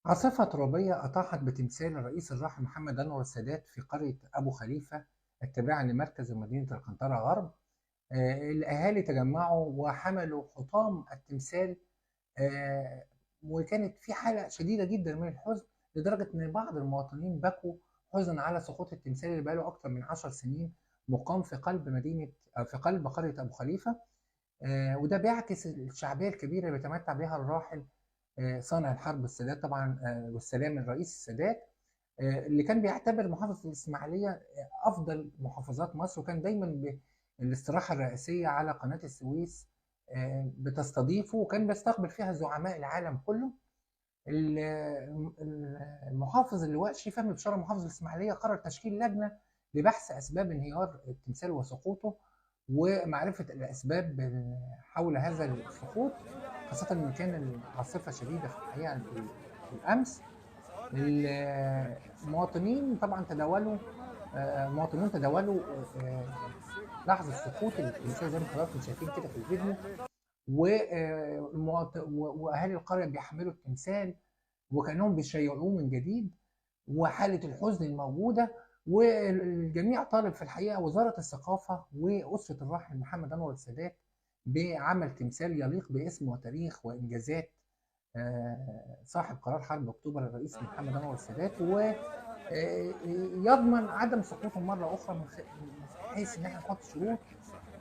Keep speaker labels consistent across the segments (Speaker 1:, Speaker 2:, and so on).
Speaker 1: عاصفة ترابية أطاحت بتمثال الرئيس الراحل محمد أنور السادات في قرية أبو خليفة التابعة لمركز ومدينة القنطرة غرب. الأهالي تجمعوا وحملوا حطام التمثال. آه، وكانت في حالة شديدة جدا من الحزن، لدرجة إن بعض المواطنين بكوا حزن على سقوط التمثال اللي بقاله أكثر من 10 سنين مقام في قلب مدينة في قلب قرية أبو خليفة. وده بيعكس الشعبية الكبيرة اللي بيتمتع بها الراحل صانع الحرب السادات طبعا، والسلام الرئيس السادات، اللي كان بيعتبر محافظة الإسماعيلية أفضل محافظات مصر، وكان دايما الاستراحة الرئيسية على قناة السويس بتستضيفه، وكان بيستقبل فيها زعماء العالم كله. المحافظ اللواء شريف فهمي بشارة محافظ الإسماعيلية قرر تشكيل لجنة لبحث أسباب انهيار التمثال وسقوطه، ومعرفة الأسباب حول هذا السقوط، خاصة إن كان العاصفة شديدة في الحقيقة بالأمس. المواطنين طبعا تداولوا مواطنون تداولوا لحظة سقوط التمثال زي ما حضراتكم شايفين كده في الفيديو، وأهالي القرية بيحملوا التمثال وكأنهم بيشيعوه من جديد، وحالة الحزن الموجودة. والجميع طالب في الحقيقة وزارة الثقافة وأسرة الراحل محمد أنور السادات بعمل تمثال يليق باسم وتاريخ وإنجازات صاحب قرار حرب أكتوبر الرئيس محمد أنور السادات، ويضمن عدم سقوطه مرة أخرى من حيث إن احنا نحط شروط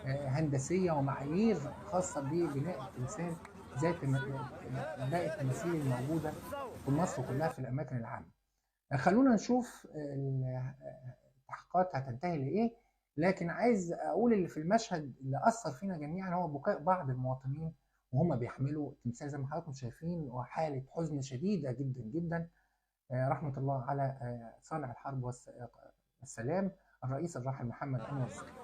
Speaker 1: هندسية ومعايير خاصة ببناء التمثال زي باقي التماثيل الموجودة في مصر كلها في الأماكن العامة. خلونا نشوف التحقيقات هتنتهي لإيه، لكن عايز أقول اللي في المشهد اللي أثر فينا جميعا هو بكاء بعض المواطنين وهم بيحملوا التمثال زي ما حضراتكم شايفين، وحالة حزن شديدة جدا جدا. رحمة الله على صانع الحرب والسلام الرئيس الراحل محمد أنور السادات.